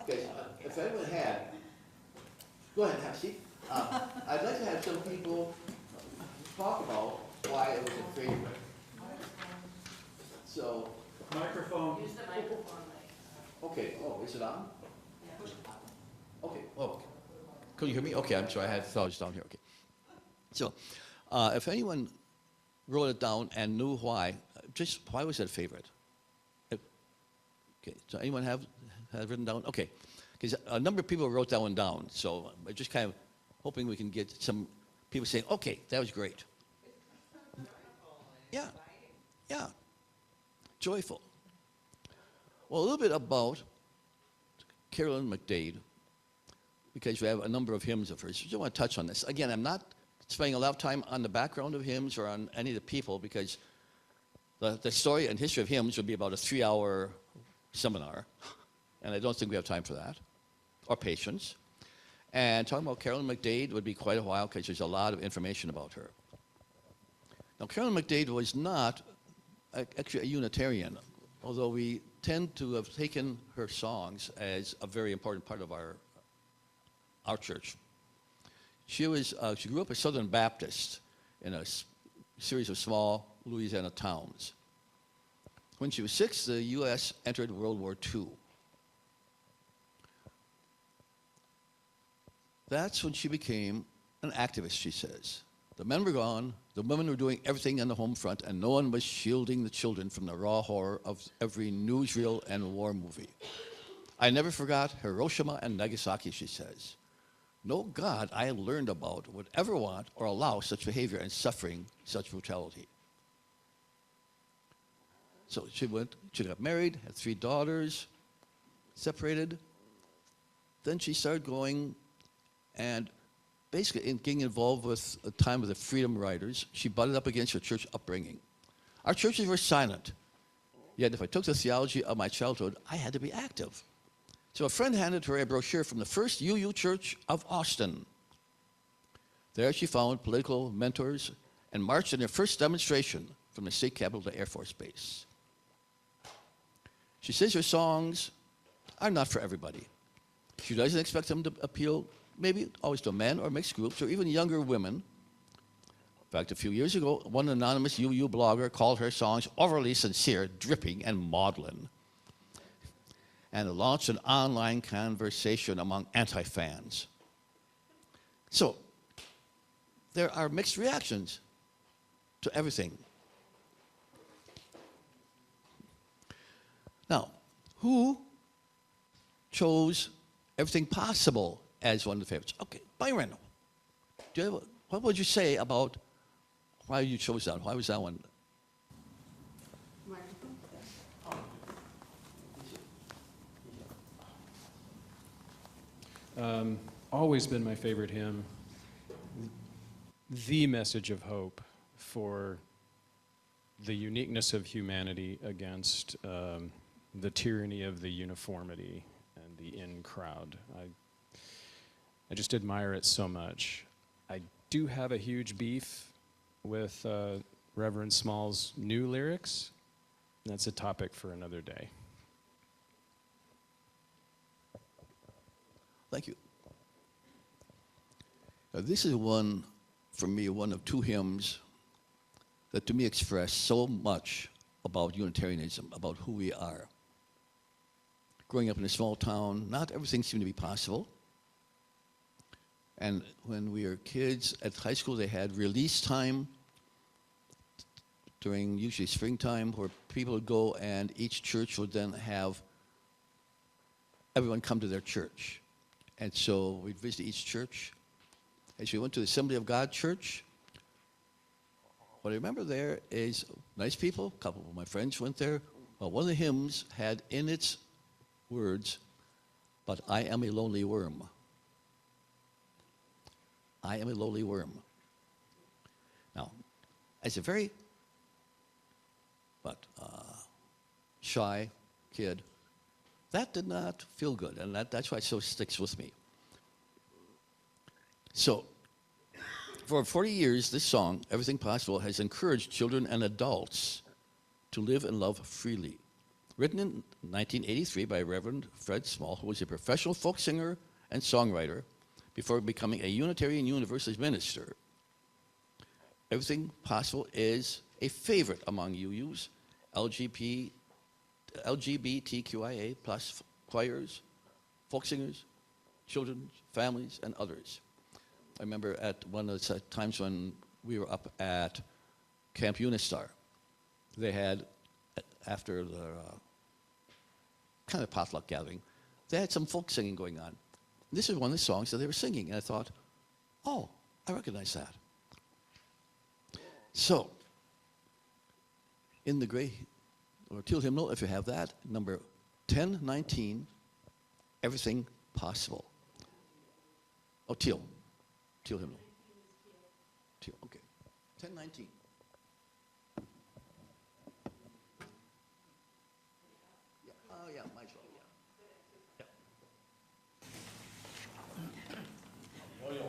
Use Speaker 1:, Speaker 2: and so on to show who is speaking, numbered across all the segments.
Speaker 1: Okay, if anyone had, go ahead and have a seat. I'd like to have some people talk about why it was a favorite. So,
Speaker 2: Microphone.
Speaker 3: Use the microphone.
Speaker 1: okay, oh, is it on? Okay, oh, can you hear me? Okay, I'm sorry, I thought it was down here, okay. So, if anyone wrote it down and knew why, just why was it a favorite? Okay, so anyone have written down? Okay, because a number of people wrote that one down, so I'm just kind of hoping we can get some people saying, okay, that was great. Yeah, yeah, joyful. Well, a little bit about Carolyn McDade, because we have a number of hymns of hers. I just want to touch on this. Again, I'm not spending a lot of time on the background of hymns or on any of the people, because the story and history of hymns would be about a 3-hour seminar, and I don't think we have time for that, or patience. And talking about Carolyn McDade would be quite a while, because there's a lot of information about her. Now, Carolyn McDade was not actually a Unitarian, although we tend to have taken her songs as a very important part of our church. She grew up a Southern Baptist in a series of small Louisiana towns. When she was 6, the U.S. entered World War II. That's when she became an activist, she says. The men were gone, the women were doing everything on the home front, and no one was shielding the children from the raw horror of every newsreel and war movie. I never forgot Hiroshima and Nagasaki, she says. No God I learned about would ever want or allow such behavior and suffering, such brutality. So she got married, had 3 daughters, separated. Then she started going and basically getting involved with a time with the Freedom Riders. She butted up against her church upbringing. Our churches were silent. Yet if I took the theology of my childhood, I had to be active. So a friend handed her a brochure from the First UU Church of Austin. There she found political mentors and marched in her first demonstration from the state capitol to Air Force Base. She says her songs are not for everybody. She doesn't expect them to appeal maybe always to men or mixed groups or even younger women. In fact, a few years ago, one anonymous UU blogger called her songs overly sincere, dripping, and maudlin, and launched an online conversation among anti-fans. So, there are mixed reactions to everything. Now, who chose Everything Possible as one of the favorites? Okay, Byron, what would you say about why you chose that? Why was that one?
Speaker 2: Always been my favorite hymn. The message of hope for the uniqueness of humanity against the tyranny of the uniformity and the in crowd. I just admire it so much. I do have a huge beef with Reverend Small's new lyrics. That's a topic for another day.
Speaker 1: Thank you. Now, this is one, for me, one of 2 hymns that to me express so much about Unitarianism, about who we are. Growing up in a small town, not everything seemed to be possible. And when we were kids at high school, they had release time during usually springtime, where people would go and each church would then have everyone come to their church. And so we'd visit each church. As we went to the Assembly of God Church, what I remember there is nice people. A couple of my friends went there. Well, one of the hymns had in its words, "But I am a lonely worm. I am a lowly worm." Now, as a very shy kid, that did not feel good, and that's why it so sticks with me. So, for 40 years, this song, Everything Possible, has encouraged children and adults to live and love freely, written in 1983 by Reverend Fred Small, who was a professional folk singer and songwriter before becoming a Unitarian Universalist minister. Everything Possible is a favorite among UU's LGBTQIA plus choirs, folk singers, children, families, and others. I remember at one of the times when we were up at Camp Unistar, they had, after the kind of potluck gathering, they had some folk singing going on. This is one of the songs that they were singing, and I thought, oh, I recognize that. So, in the gray or teal hymnal, if you have that, number 1019, Everything Possible. Oh, teal hymnal. Teal, okay. 1019. Yeah. Oh, yeah, might as well, yeah. Oh, yeah.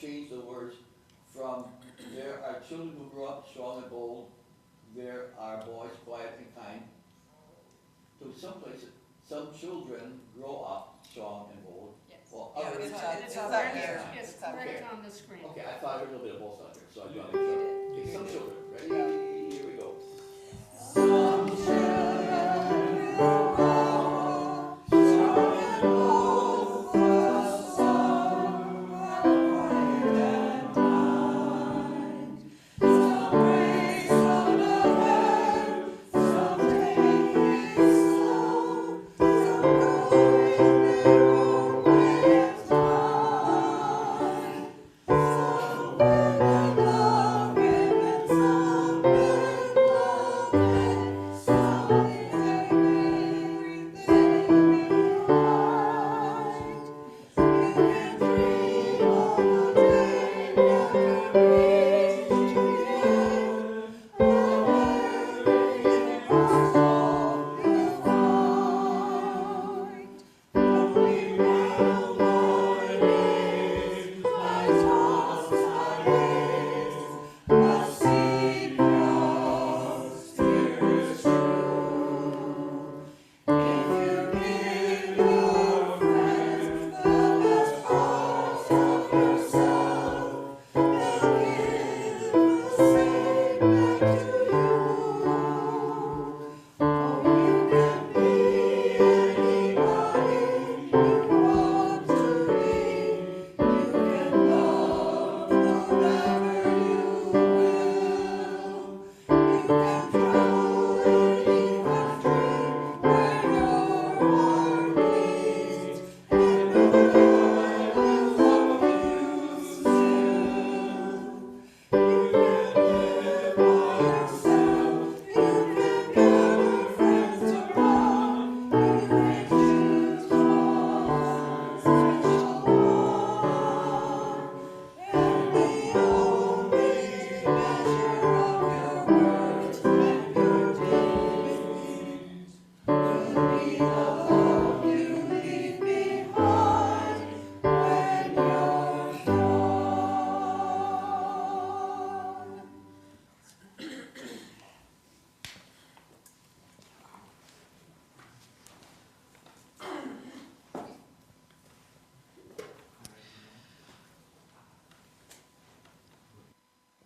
Speaker 1: Change the words from there are children who grow up strong and bold, there are boys quiet and kind, to some places, some children grow up strong and bold.
Speaker 3: Yes.
Speaker 1: Well,
Speaker 3: Yeah,
Speaker 1: others,
Speaker 3: it's up here.
Speaker 4: It's
Speaker 3: It's up
Speaker 4: right
Speaker 3: here.
Speaker 4: on the screen.
Speaker 1: okay, I thought there was a little bit of both on there, so I do want to make sure. Okay, some children, ready? Here we go.
Speaker 5: Love,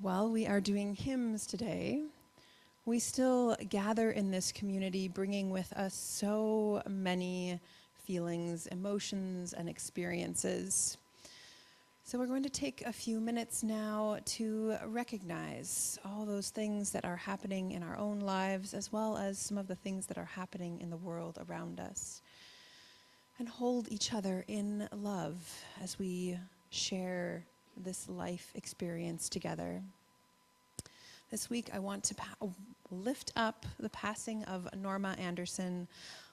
Speaker 3: While we are doing hymns today, we still gather in this community, bringing with us so many feelings, emotions, and experiences. So we're going to take a few minutes now to recognize all those things that are happening in our own lives, as well as some of the things that are happening in the world around us, and hold each other in love as we share this life experience together. This week I want to lift up the passing of Norma Anderson,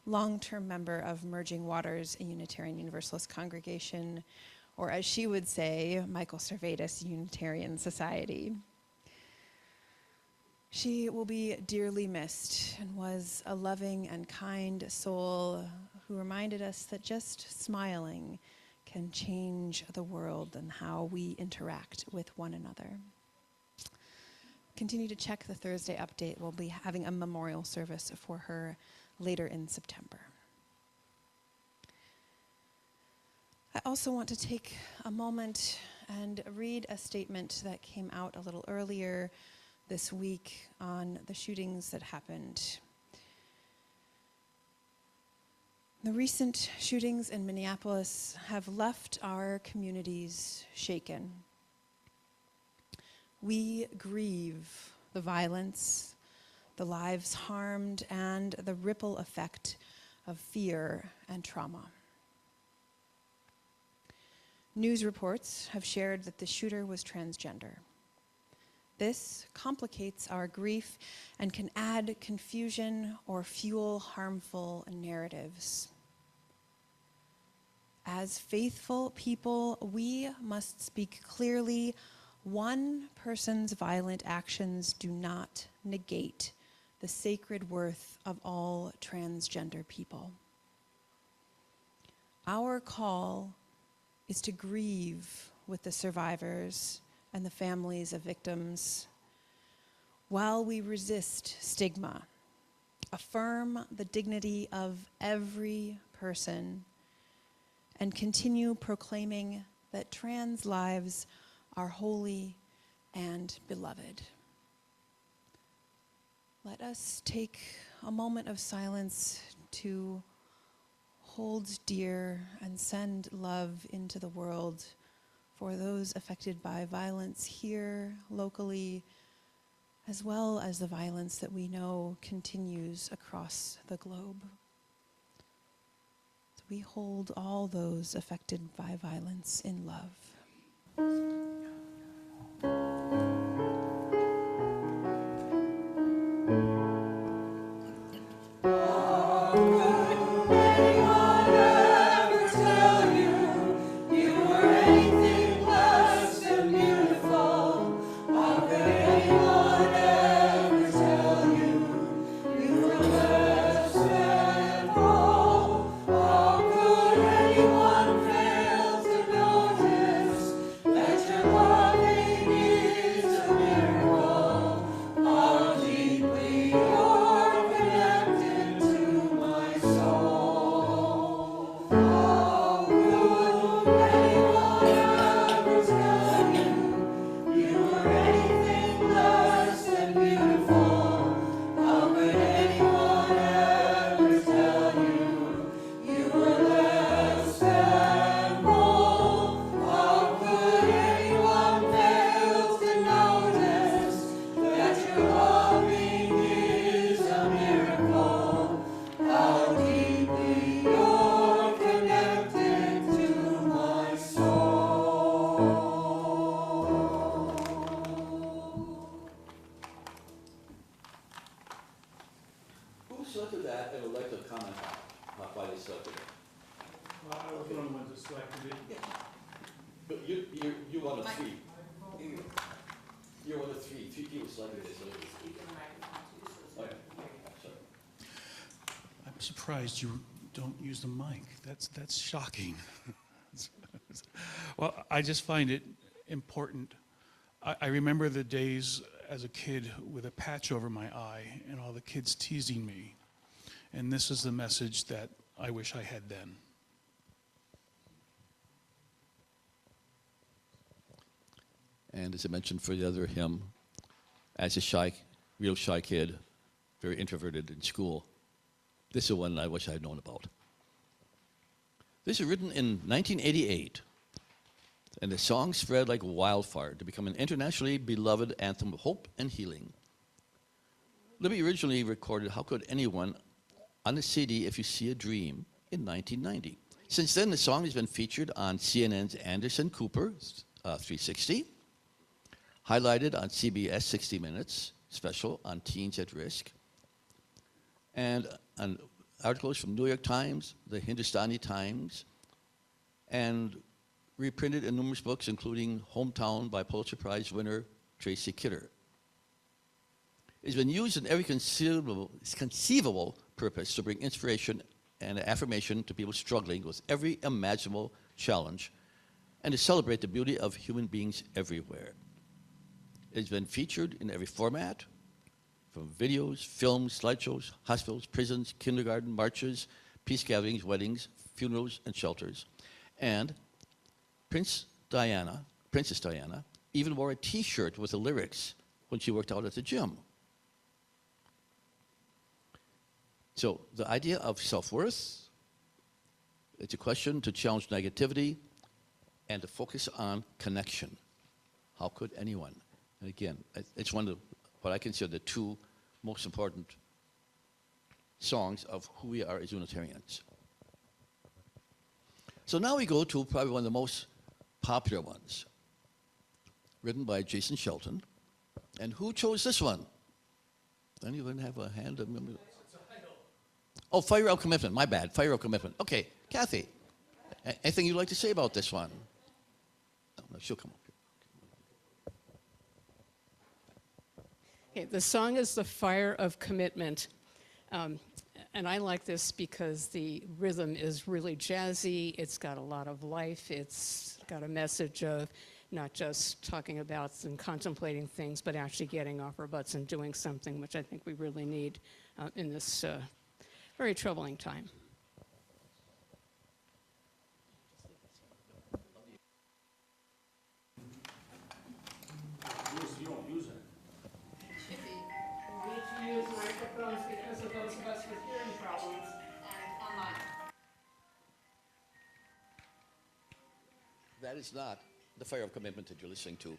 Speaker 3: long-term member of Merging Waters, a Unitarian Universalist congregation, or as she would say, Michael Servetus Unitarian Society. She will be dearly missed and was a loving and kind soul who reminded us that just smiling can change the world and how we interact with one another. Continue to check the Thursday update. We'll be having a memorial service for her later in September. I also want to take a moment and read a statement that came out a little earlier this week on the shootings that happened. The recent shootings in Minneapolis have left our communities shaken. We grieve the violence, the lives harmed, and the ripple effect of fear and trauma. News reports have shared that the shooter was transgender. This complicates our grief and can add confusion or fuel harmful narratives. As faithful people, we must speak clearly. One person's violent actions do not negate the sacred worth of all transgender people. Our call is to grieve with the survivors and the families of victims while we resist stigma, affirm the dignity of every person, and continue proclaiming that trans lives are holy and beloved. Let us take a moment of silence to hold dear and send love into the world for those affected by violence here locally, as well as the violence that we know continues across the globe. So we hold all those affected by violence in love.
Speaker 1: Who selected that and would like to comment on why they selected it?
Speaker 4: Well, I was one of the ones that selected it.
Speaker 1: But you're one of three. You're one of three. Three people selected it. Oh, yeah. Sorry.
Speaker 4: I'm surprised you don't use the mic. That's shocking. Well, I just find it important. I remember the days as a kid with a patch over my eye and all the kids teasing me. And this is the message that I wish I had then.
Speaker 1: And as I mentioned for the other hymn, as a real shy kid, very introverted in school, this is one I wish I had known about. This was written in 1988, and the song spread like wildfire to become an internationally beloved anthem of hope and healing. Libby originally recorded How Could Anyone on the CD If You See a Dream in 1990. Since then, the song has been featured on CNN's Anderson Cooper 360, highlighted on CBS 60 Minutes special on Teens at Risk, and on articles from New York Times, the Hindustani Times, and reprinted in numerous books, including Hometown by Pulitzer Prize winner Tracy Kidder. It's been used in every conceivable purpose to bring inspiration and affirmation to people struggling with every imaginable challenge and to celebrate the beauty of human beings everywhere. It's been featured in every format, from videos, films, slideshows, hospitals, prisons, kindergarten, marches, peace gatherings, weddings, funerals, and shelters. And Princess Diana even wore a T-shirt with the lyrics when she worked out at the gym. So the idea of self-worth, it's a question to challenge negativity and to focus on connection. How could anyone? And again, it's one of what I consider the two most important songs of who we are as Unitarians. So now we go to probably one of the most popular ones, written by Jason Shelton. And who chose this one? Anyone have a hand? Oh, Fire of Commitment. My bad. Fire of Commitment. Okay, Kathy, anything you'd like to say about this one? Oh, no, she'll come up here.
Speaker 5: Okay, the song is The Fire of Commitment. And I like this because the rhythm is really jazzy. It's got a lot of life. It's got a message of not just talking about and contemplating things, but actually getting off our butts and doing something, which I think we really need in this very troubling time. Use microphones because of those of us with hearing problems and online.
Speaker 1: That is not the Fire of Commitment that you're listening to.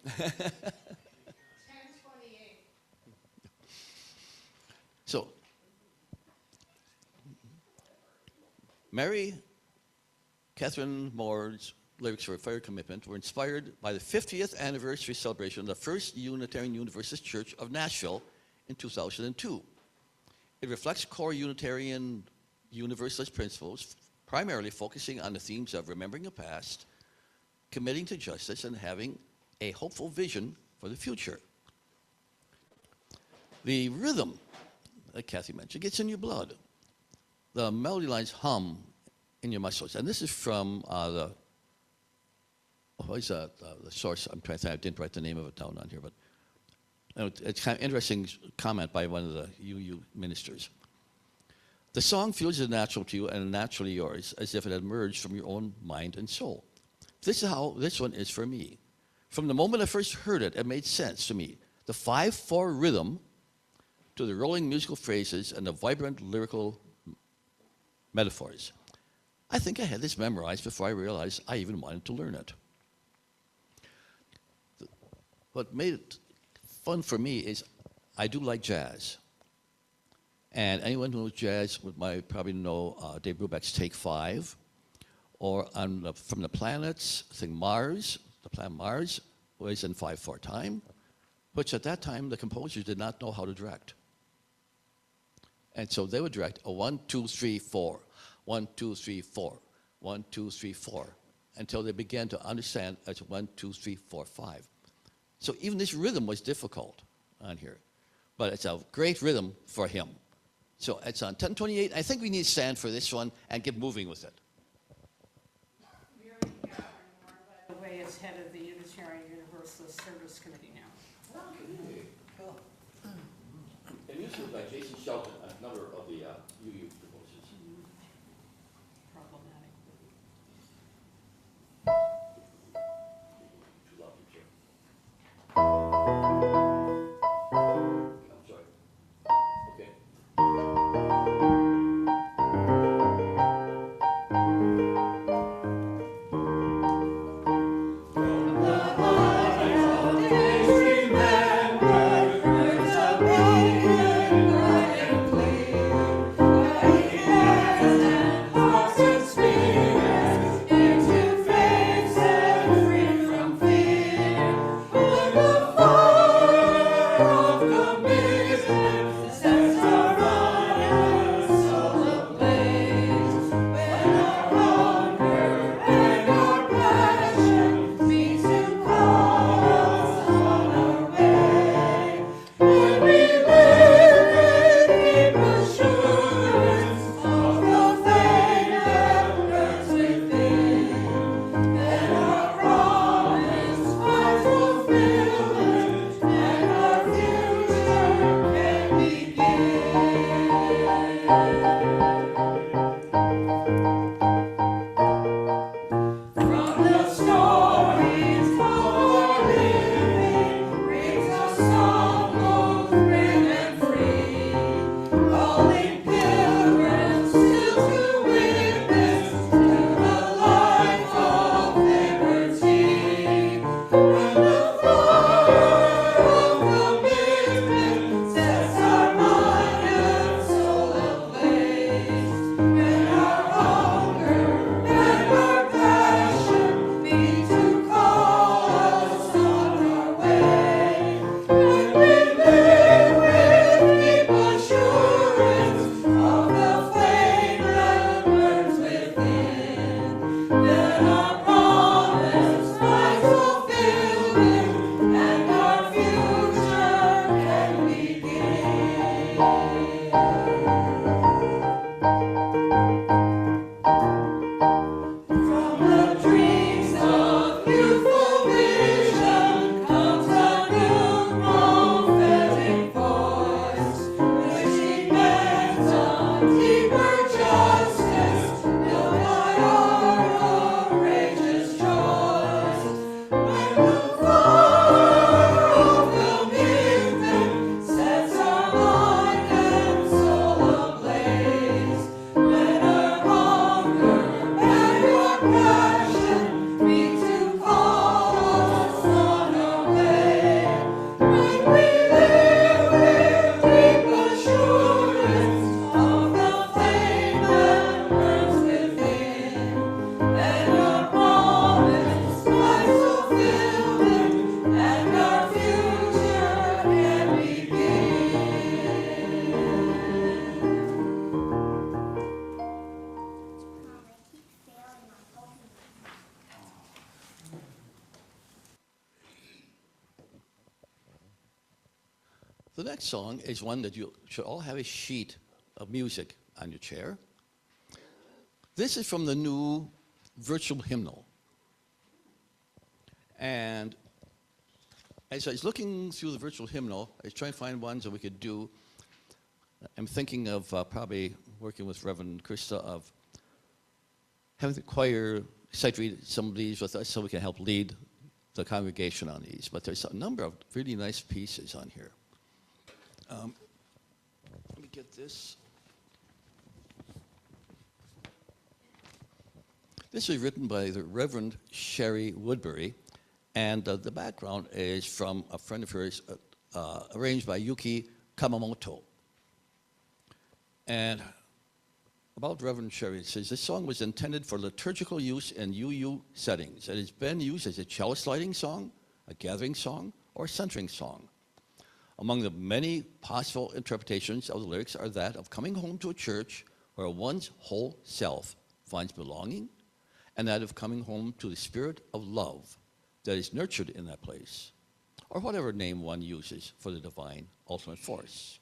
Speaker 5: 10:28.
Speaker 1: So, Mary Catherine Moore's lyrics for Fire Commitment were inspired by the 50th anniversary celebration of the First Unitarian Universalist Church of Nashville in 2002. It reflects core Unitarian Universalist principles, primarily focusing on the themes of remembering the past, committing to justice, and having a hopeful vision for the future. The rhythm, like Kathy mentioned, gets in your blood. The melody lines hum in your muscles. And this is from the source. I'm trying to think. I didn't write the name of it down on here, but it's kind of interesting comment by one of the UU ministers. The song feels as natural to you and naturally yours, as if it had emerged from your own mind and soul. This is how this one is for me. From the moment I first heard it, it made sense to me. The 5/4 rhythm to the rolling musical phrases and the vibrant lyrical metaphors. I think I had this memorized before I realized I even wanted to learn it. What made it fun for me is I do like jazz. And anyone who knows jazz might probably know Dave Brubeck's Take 5, or From the Planets, I think Mars, the planet Mars was in 5/4 time, which at that time the composers did not know how to direct. And so they would direct a 1, 2, 3, 4, 1, 2, 3, 4, 1, 2, 3, 4, until they began to understand as 1, 2, 3, 4, 5. So even this rhythm was difficult on here, but it's a great rhythm for him. So it's on 10:28. I think we need to stand for this one and get moving with it.
Speaker 5: Mary Catherine Moore, by the way, is head of the Unitarian Universalist Service Committee now.
Speaker 1: And this is by Jason Shelton, another of the UU composers.
Speaker 5: Problematic.
Speaker 1: next song is one that you should all have a sheet of music on your chair. This is from the new virtual hymnal. And as I was looking through the virtual hymnal, I was trying to find ones that we could do. I'm thinking of probably working with Reverend Krista of having the choir sight read some of these with us so we can help lead the congregation on these. But there's a number of really nice pieces on here. Let me get this. This was written by the Reverend Sherry Woodbury, and the background is from a friend of hers, arranged by Yuki Kamamoto. And about Reverend Sherry, it says, this song was intended for liturgical use in UU settings. It has been used as a chalice lighting song, a gathering song, or a centering song. Among the many possible interpretations of the lyrics are that of coming home to a church where one's whole self finds belonging, and that of coming home to the spirit of love that is nurtured in that place, or whatever name one uses for the divine ultimate force.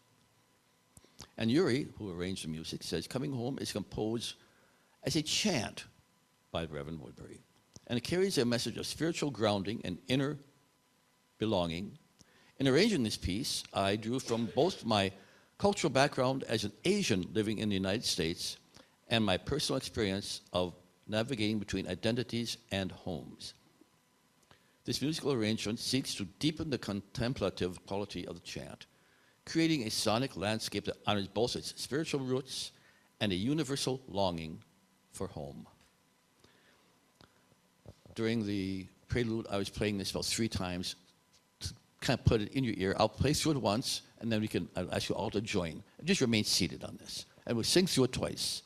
Speaker 1: And Yuri, who arranged the music, says coming home is composed as a chant by Reverend Woodbury, and it carries a message of spiritual grounding and inner belonging. In arranging this piece, I drew from both my cultural background as an Asian living in the United States and my personal experience of navigating between identities and homes. This musical arrangement seeks to deepen the contemplative quality of the chant, creating a sonic landscape that honors both its spiritual roots and a universal longing for home. During the prelude, I was playing this about 3 times to kind of put it in your ear. I'll play through it once, and then I'll ask you all to join. Just remain seated on this, and we'll sing through it twice.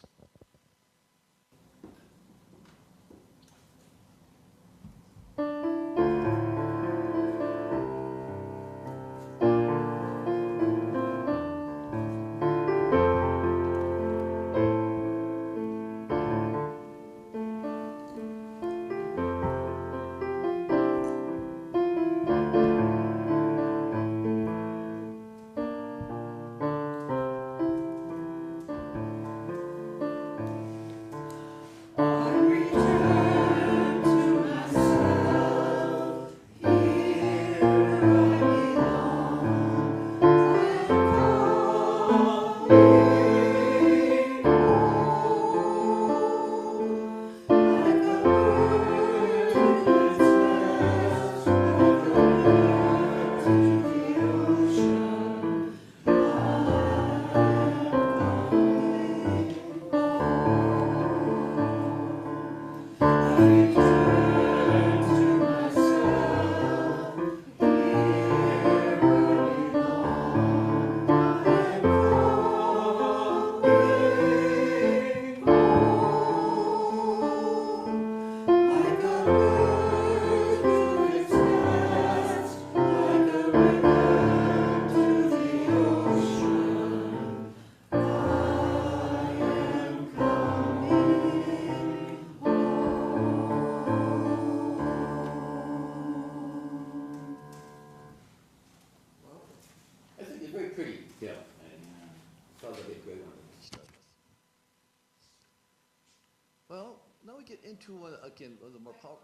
Speaker 1: Well, now we get into, again, the more powerful.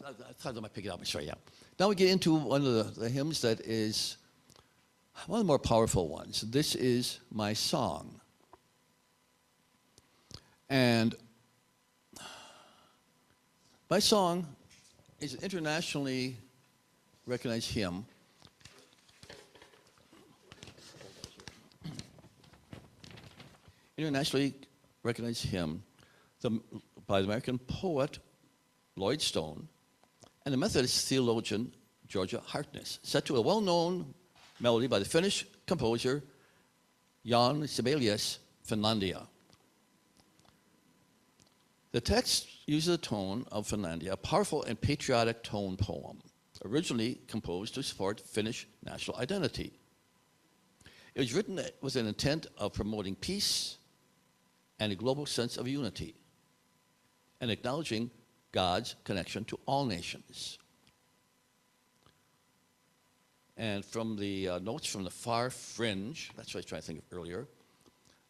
Speaker 1: I thought I might pick it up. Sorry, yeah. Now we get into one of the hymns that is one of the more powerful ones. This is My Song. And My Song is an internationally recognized hymn. Internationally recognized hymn by the American poet Lloyd Stone and the Methodist theologian Georgia Harkness, set to a well-known melody by the Finnish composer Jan Sibelius, Finlandia. The text uses a tone of Finlandia, a powerful and patriotic tone poem, originally composed to support Finnish national identity. It was written with an intent of promoting peace and a global sense of unity, and acknowledging God's connection to all nations. And from the notes from the far fringe, that's what I was trying to think of earlier,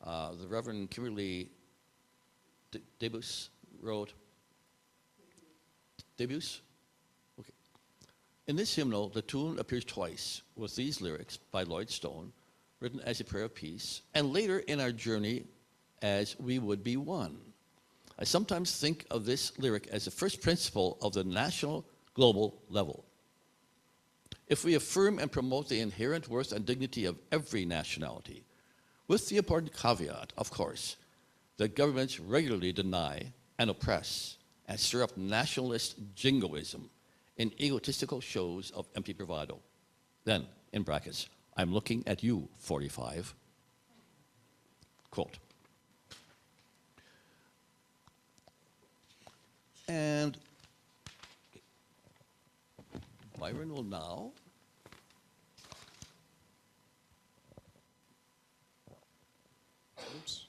Speaker 1: the Reverend Kimberly Debus wrote, Debus? Okay. In this hymnal, the tune appears twice with these lyrics by Lloyd Stone, written as a prayer of peace, and later in our journey as we would be one. I sometimes think of this lyric as the first principle of the national global level. If we affirm and promote the inherent worth and dignity of every nationality, with the important caveat, of course, that governments regularly deny and oppress and stir up nationalist jingoism in egotistical shows of empty bravado, then, in brackets, I'm looking at you, 45. Quote. And Byron will now
Speaker 2: Oops.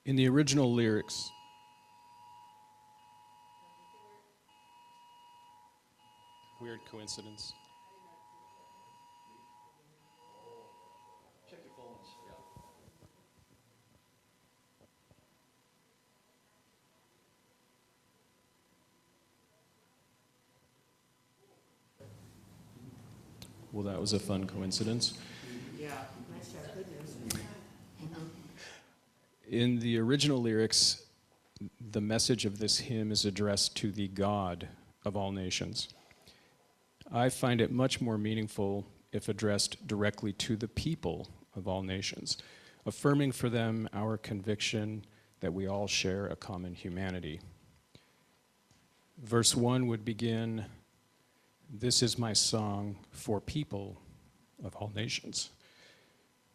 Speaker 2: In the original lyrics, weird coincidence.
Speaker 1: check your phones. Yeah.
Speaker 2: Well, that was a fun coincidence. In the original lyrics, the message of this hymn is addressed to the God of all nations. I find it much more meaningful if addressed directly to the people of all nations, affirming for them our conviction that we all share a common humanity. Verse 1 would begin, "This is my song for people of all nations."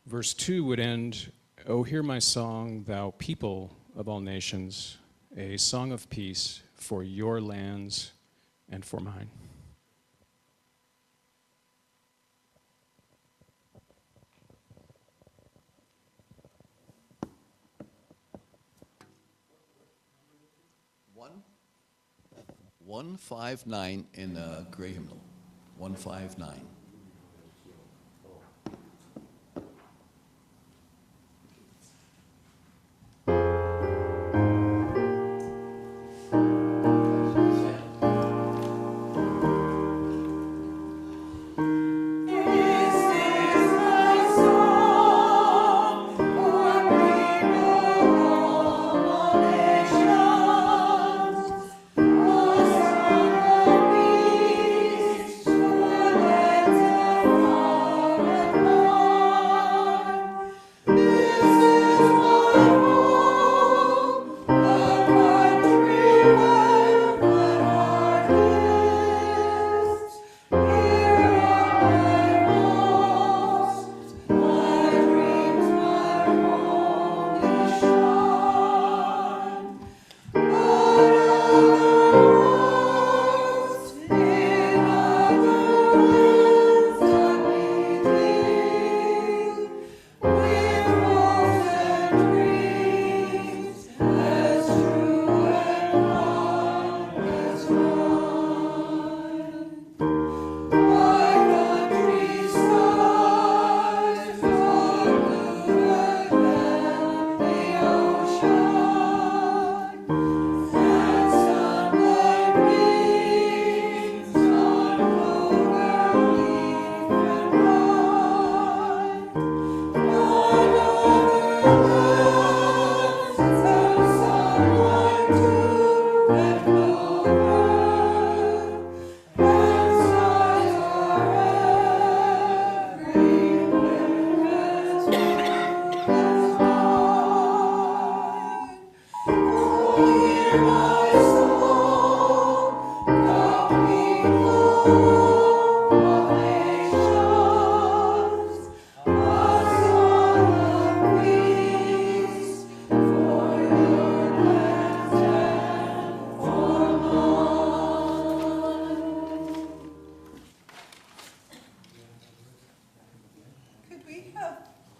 Speaker 2: Verse 2 would end, "O hear my song, thou people of all nations, a song of peace for your lands and for mine."
Speaker 1: One, 159 in the Gray hymnal. 159.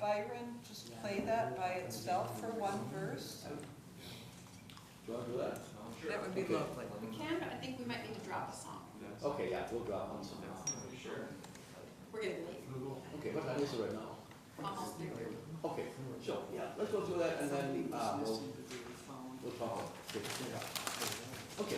Speaker 6: Byron just play that by itself for one verse?
Speaker 1: Do you want to do that?
Speaker 6: That would be lovely.
Speaker 7: We can, but I think we might need to drop a song.
Speaker 1: Okay, we'll drop on some.
Speaker 3: We're getting late.
Speaker 1: Okay, what time is it right now?
Speaker 3: Almost 3:30.
Speaker 1: Okay, so, yeah, let's go through that and then, we'll talk. Okay.